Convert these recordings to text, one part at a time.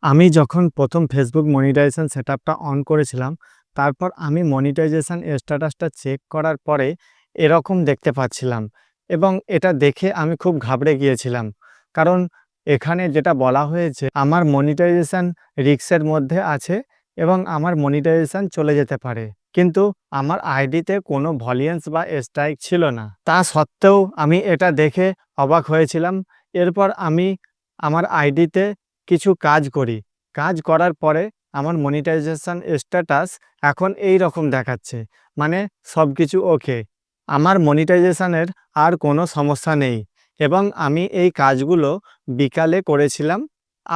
আমি যখন ১ম ফেসবুক মনিটাইজেশন সেটআপটা অন করেছিলাম, তারপর আমি মনিটাইজেশন স্ট্যাটাসটা চেক করার পরে এরকম দেখতে পাচ্ছিলাম এবং এটা দেখে আমি খুব ঘাবড়ে গিয়েছিলাম। কারণ এখানে যেটা বলা হয়েছে আমার মনিটাইজেশন রিস্কের মধ্যে আছে এবং আমার মনিটাইজেশন চলে যেতে পারে। কিন্তু আমার আইডিতে কোনো ভলিউন্স বা স্ট্রাইক ছিল না। তা সত্ত্বেও আমি এটা দেখে অবাক হয়েছিলাম। এরপর আমি আমার আইডিতে কিছু কাজ করি। কাজ করার পরে আমার মনিটাইজেশন স্ট্যাটাস এখন এই রকম দেখাচ্ছে। মানে সবকিছু ওকে। আমার মনিটাইজেশনের আর কোনো সমস্যা নেই এবং আমি এই কাজগুলো বিকালে করেছিলাম।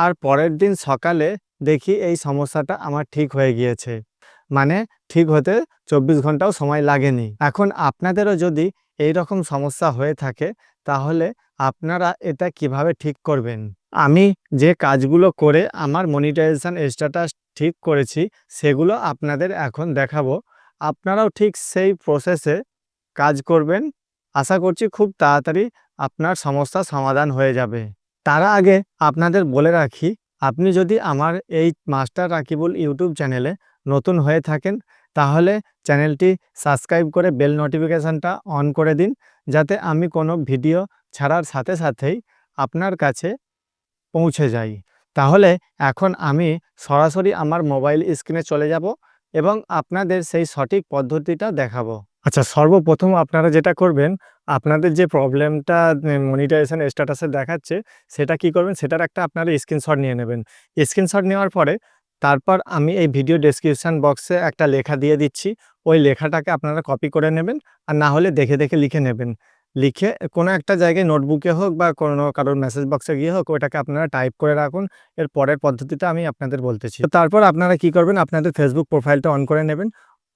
আর পরের দিন সকালে দেখি এই সমস্যাটা আমার ঠিক হয়ে গিয়েছে। মানে ঠিক হতে ২৪ ঘন্টাও সময় লাগেনি। এখন আপনাদেরও যদি এই রকম সমস্যা হয়ে থাকে তাহলে আপনারা এটা কিভাবে ঠিক করবেন? আমি যে কাজগুলো করে আমার মনিটাইজেশন স্ট্যাটাস ঠিক করেছি সেগুলো আপনাদের এখন দেখাবো। আপনারাও ঠিক সেই প্রসেসে কাজ করবেন। আশা করছি খুব তাড়াতাড়ি আপনার সমস্যার সমাধান হয়ে যাবে। তার আগে আপনাদের বলে রাখি, আপনি যদি আমার এই মাস্টার রাকিবুল ইউটিউব চ্যানেলে নতুন হয়ে থাকেন তাহলে চ্যানেলটি সাবস্ক্রাইব করে বেল নোটিফিকেশানটা অন করে দিন, যাতে আমি কোনো ভিডিও ছাড়ার সাথে সাথেই আপনার কাছে পৌঁছে যাই। তাহলে এখন আমি সরাসরি আমার মোবাইল স্ক্রিনে চলে যাব এবং আপনাদের সেই সঠিক পদ্ধতিটা দেখাবো। আচ্ছা, সর্বপ্রথম আপনারা যেটা করবেন, আপনাদের যে প্রবলেমটা মনিটাইজেশন স্ট্যাটাসে দেখাচ্ছে সেটা কি করবেন, সেটার একটা আপনারা স্ক্রিনশট নিয়ে নেবেন। স্ক্রিনশট নেওয়ার পরে তারপর আমি এই ভিডিও ডেসক্রিপশন বক্সে একটা লেখা দিয়ে দিচ্ছি। ওই লেখাটাকে আপনারা কপি করে নেবেন, আর না হলে দেখে দেখে লিখে নেবেন। লিখে কোনো একটা জায়গায় নোটবুকে হোক বা কোনো কারোর মেসেজ বক্সে গিয়ে হোক ওইটাকে আপনারা টাইপ করে রাখুন। এর পরের পদ্ধতিটা আমি আপনাদের বলতেছি। তো তারপর আপনারা কি করবেন, আপনাদের ফেসবুক প্রোফাইলটা অন করে নেবেন।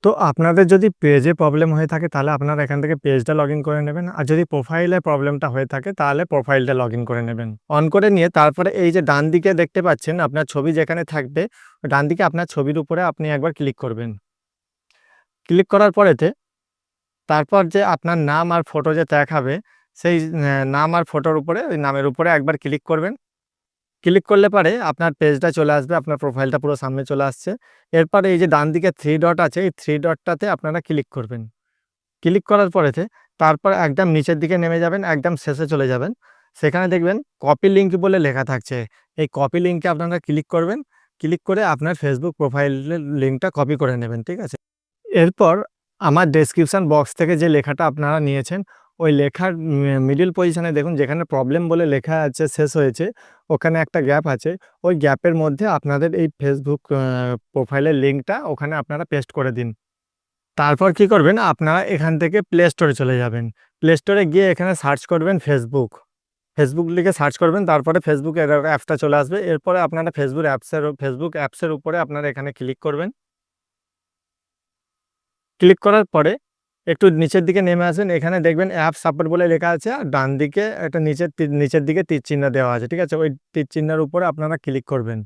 তো আপনাদের যদি পেজে প্রবলেম হয়ে থাকে তাহলে আপনারা এখান থেকে পেজটা লগ ইন করে নেবেন, আর যদি প্রোফাইলে প্রবলেমটা হয়ে থাকে তাহলে প্রোফাইলটা লগ ইন করে নেবেন। অন করে নিয়ে তারপরে এই যে ডান দিকে দেখতে পাচ্ছেন আপনার ছবি যেখানে থাকবে, ডান দিকে আপনার ছবির উপরে আপনি একবার ক্লিক করবেন। ক্লিক করার পরেতে তারপর যে আপনার নাম আর ফটো যে দেখাবে, সেই নাম আর ফটোর উপরে ওই নামের উপরে একবার ক্লিক করবেন। ক্লিক করলে পারে আপনার পেজটা চলে আসবে, আপনার প্রোফাইলটা পুরো সামনে চলে আসছে। এরপরে এই যে ডান দিকে 3 ডট আছে, এই 3 ডটটাতে আপনারা ক্লিক করবেন। ক্লিক করার পরেতে তারপর একদম নিচের দিকে নেমে যাবেন, একদম শেষে চলে যাবেন। সেখানে দেখবেন কপি লিঙ্ক বলে লেখা থাকছে। এই কপি লিঙ্কে আপনারা ক্লিক করবেন। ক্লিক করে আপনার ফেসবুক প্রোফাইলের লিঙ্কটা কপি করে নেবেন, ঠিক আছে? এরপর আমার ডেসক্রিপশন বক্স থেকে যে লেখাটা আপনারা নিয়েছেন, ওই লেখার মিডল পজিশনে দেখুন যেখানে প্রবলেম বলে লেখা আছে শেষ হয়েছে, ওখানে একটা গ্যাপ আছে। ওই গ্যাপের মধ্যে আপনাদের এই ফেসবুক প্রোফাইলের লিঙ্কটা ওখানে আপনারা পেস্ট করে দিন। তারপর কি করবেন, আপনারা এখান থেকে প্লে স্টোরে চলে যাবেন। প্লে স্টোরে গিয়ে এখানে সার্চ করবেন ফেসবুক। ফেসবুক লিখে সার্চ করবেন, তারপরে ফেসবুক অ্যাপসটা চলে আসবে। এরপরে আপনারা ফেসবুক অ্যাপসের উপরে আপনারা এখানে ক্লিক করবেন। ক্লিক করার পরে একটু নিচের দিকে নেমে আসবেন। এখানে দেখবেন অ্যাপ সাপোর্ট বলে লেখা আছে, আর ডান দিকে একটা নিচের দিকে তীর চিহ্ন দেওয়া আছে, ঠিক আছে? ওই তীর চিহ্নের উপরে আপনারা ক্লিক করবেন।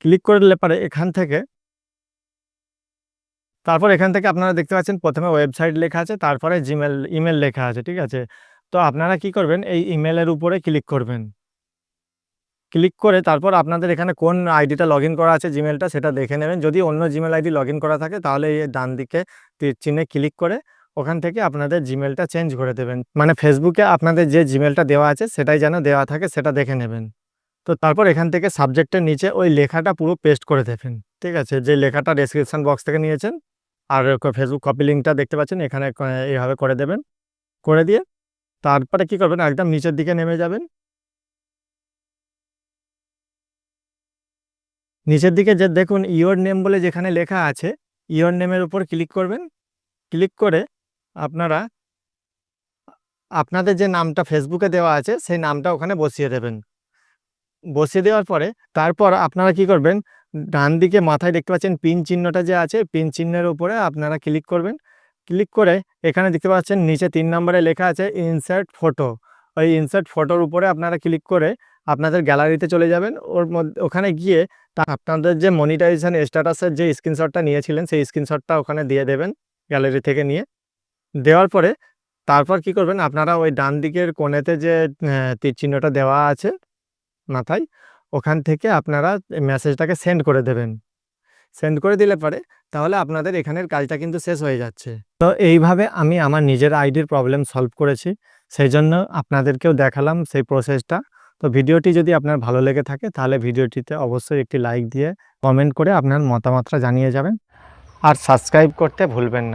ক্লিক করলে পরে এখান থেকে আপনারা দেখতে পাচ্ছেন প্রথমে ওয়েবসাইট লেখা আছে, তারপরে ইমেল লেখা আছে, ঠিক আছে? তো আপনারা কি করবেন, এই ইমেলের উপরে ক্লিক করবেন। ক্লিক করে তারপর আপনাদের এখানে কোন আইডিটা লগইন করা আছে জিমেলটা সেটা দেখে নেবেন। যদি অন্য জিমেল আইডি লগইন করা থাকে তাহলে এই ডান দিকে তীর চিহ্নে ক্লিক করে ওখান থেকে আপনাদের জিমেলটা চেঞ্জ করে দেবেন। মানে ফেসবুকে আপনাদের যে জিমেলটা দেওয়া আছে সেটাই যেন দেওয়া থাকে সেটা দেখে নেবেন। তো তারপর এখান থেকে সাবজেক্টের নিচে ওই লেখাটা পুরো পেস্ট করে দেবেন, ঠিক আছে? যে লেখাটা ডেসক্রিপশন বক্স থেকে নিয়েছেন আর ফেসবুক কপি লিঙ্কটা দেখতে পাচ্ছেন এখানে এইভাবে করে দেবেন। করে দিয়ে তারপরে কি করবেন, একদম নিচের দিকে নেমে যাবেন। নিচের দিকে যে দেখুন ইওর নেম বলে যেখানে লেখা আছে, ইওর নেমের উপর ক্লিক করবেন। ক্লিক করে আপনারা আপনাদের যে নামটা ফেসবুকে দেওয়া আছে সেই নামটা ওখানে বসিয়ে দেবেন। বসিয়ে দেওয়ার পরে তারপর আপনারা কি করবেন, ডান দিকে মাথায় দেখতে পাচ্ছেন পিন চিহ্নটা যে আছে, পিন চিহ্নের উপরে আপনারা ক্লিক করবেন। ক্লিক করে এখানে দেখতে পাচ্ছেন নিচে ৩ নম্বরে লেখা আছে ইনসার্ট ফটো। ওই ইনসার্ট ফটোর উপরে আপনারা ক্লিক করে আপনাদের গ্যালারিতে চলে যাবেন। ওখানে গিয়ে আপনাদের যে মনিটাইজেশন স্ট্যাটাসের যে স্ক্রিনশটটা নিয়েছিলেন সেই স্ক্রিনশটটা ওখানে দিয়ে দেবেন গ্যালারি থেকে নিয়ে। দেওয়ার পরে তারপর কি করবেন আপনারা ওই ডান দিকের কোণেতে যে তীর চিহ্নটা দেওয়া আছে মাথায়, ওখান থেকে আপনারা মেসেজটাকে সেন্ড করে দেবেন। সেন্ড করে দিলে পরে তাহলে আপনাদের এখানের কাজটা কিন্তু শেষ হয়ে যাচ্ছে। তো এইভাবে আমি আমার নিজের আইডির প্রবলেম সলভ করেছি। সেইজন্য আপনাদেরকেও দেখালাম সেই প্রসেসটা। তো ভিডিওটি যদি আপনার ভালো লেগে থাকে তাহলে ভিডিওটিতে অবশ্যই একটি লাইক দিয়ে কমেন্ট করে আপনার মতামতটা জানিয়ে যাবেন। আর সাবস্ক্রাইব করতে ভুলবেন না।